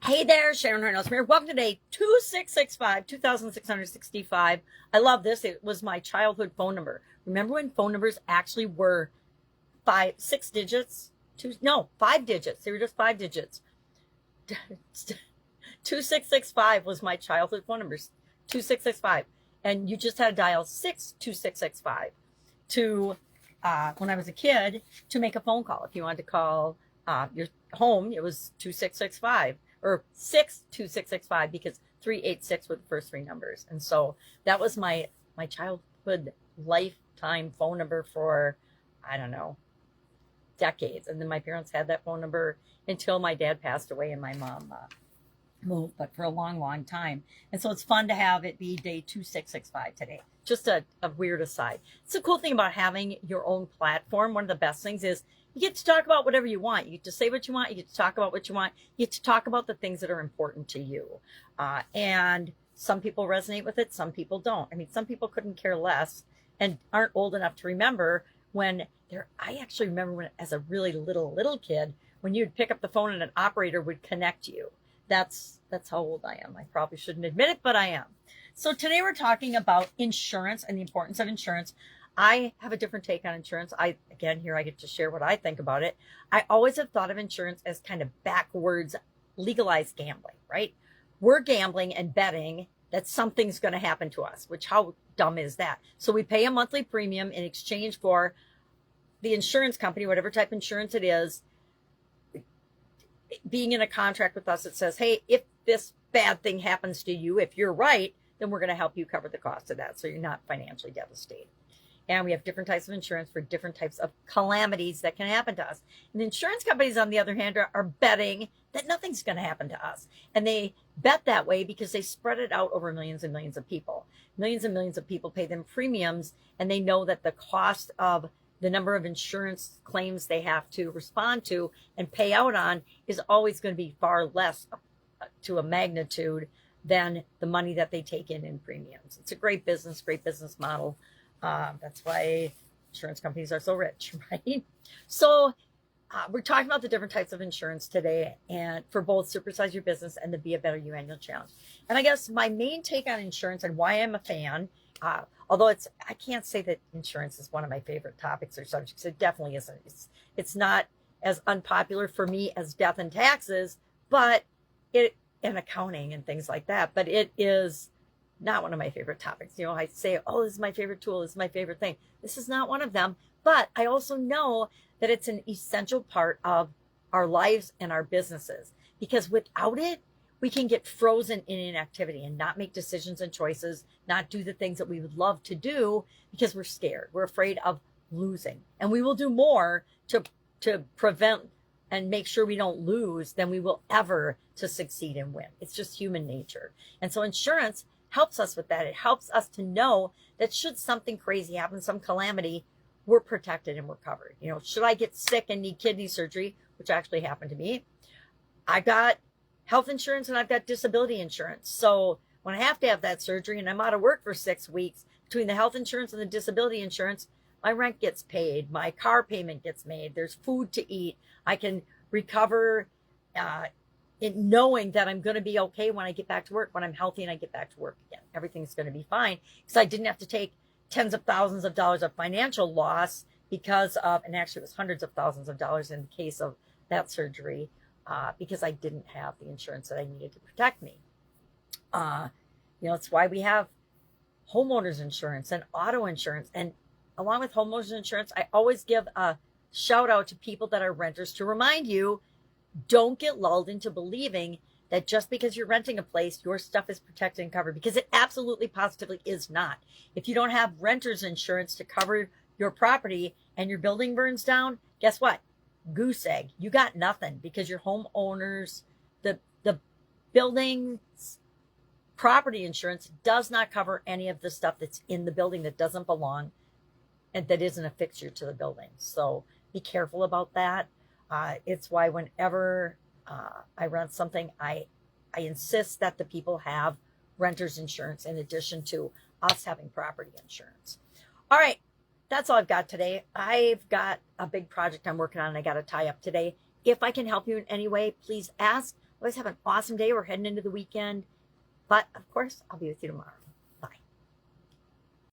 Hey there, Sharon Horne-Ellstrom here. Welcome to day 2665, 2665. I love this. It was my childhood phone number. Remember when phone numbers actually were six digits? Five digits. They were just five digits. 2665 was my childhood phone number. 2665. And you just had to dial 62665 to, when I was a kid, to make a phone call. If you wanted to call your home, it was 2665. Or 62665 because 386 were the first three numbers. And so that was my childhood lifetime phone number for, I don't know, decades. And then my parents had that phone number until my dad passed away and my mom moved, but for a long, long time. And so it's fun to have it be day 2665 today. Just a weird aside. It's a cool thing about having your own platform. One of the best things is you get to talk about whatever you want. You get to say what you want. You get to talk about what you want. You get to talk about the things that are important to you. And some people resonate with it. Some people don't. I mean, some people couldn't care less and aren't old enough to remember I actually remember when, as a really little kid, when you'd pick up the phone and an operator would connect you. That's how old I am. I probably shouldn't admit it, but I am. So today we're talking about insurance and the importance of insurance. I have a different take on insurance. Here I get to share what I think about it. I always have thought of insurance as kind of backwards legalized gambling, right? We're gambling and betting that something's going to happen to us, which how dumb is that? So we pay a monthly premium in exchange for the insurance company, whatever type of insurance it is, being in a contract with us that says, hey, if this bad thing happens to you, if you're right, then we're going to help you cover the cost of that so you're not financially devastated. And we have different types of insurance for different types of calamities that can happen to us. And insurance companies, on the other hand, are betting that nothing's going to happen to us. And they bet that way because they spread it out over millions and millions of people. Millions and millions of people pay them premiums, and they know that the cost of the number of insurance claims they have to respond to and pay out on is always going to be far less to a magnitude than the money that they take in premiums. It's a great business model. That's why insurance companies are so rich, right? So we're talking about the different types of insurance today, and for both Supersize Your Business and the Be a Better You Annual Challenge. And I guess my main take on insurance and why I'm a fan, although I can't say that insurance is one of my favorite topics or subjects. It definitely isn't. It's not as unpopular for me as death and taxes, and accounting and things like that. But it is not one of my favorite topics. You know, I say, oh, this is my favorite tool. This is my favorite thing. This is not one of them. But I also know that it's an essential part of our lives and our businesses, because without it, we can get frozen in inactivity and not make decisions and choices, not do the things that we would love to do because we're scared. We're afraid of losing. And we will do more to prevent and make sure we don't lose than we will ever to succeed and win. It's just human nature. And so insurance helps us with that. It helps us to know that should something crazy happen, some calamity, we're protected and we're covered. You know, should I get sick and need kidney surgery, which actually happened to me, I got health insurance and I've got disability insurance. So when I have to have that surgery and I'm out of work for 6 weeks, between the health insurance and the disability insurance, my rent gets paid, my car payment gets made, there's food to eat, I can recover in knowing that I'm going to be okay when I get back to work, when I'm healthy and I get back to work again. Everything's going to be fine because I didn't have to take tens of thousands of dollars of financial loss because of, and actually it was hundreds of thousands of dollars in the case of that surgery, because I didn't have the insurance that I needed to protect me. It's why we have homeowners insurance and auto insurance. And along with homeowners insurance, I always give a shout out to people that are renters to remind you, don't get lulled into believing that just because you're renting a place, your stuff is protected and covered, because it absolutely positively is not. If you don't have renter's insurance to cover your property and your building burns down, guess what? Goose egg. You got nothing, because your homeowners, the building's property insurance does not cover any of the stuff that's in the building that doesn't belong and that isn't a fixture to the building. So be careful about that. It's why whenever I rent something, I insist that the people have renter's insurance in addition to us having property insurance. All right, that's all I've got today. I've got a big project I'm working on and I got to tie up today. If I can help you in any way, please ask. Always have an awesome day. We're heading into the weekend. But of course, I'll be with you tomorrow.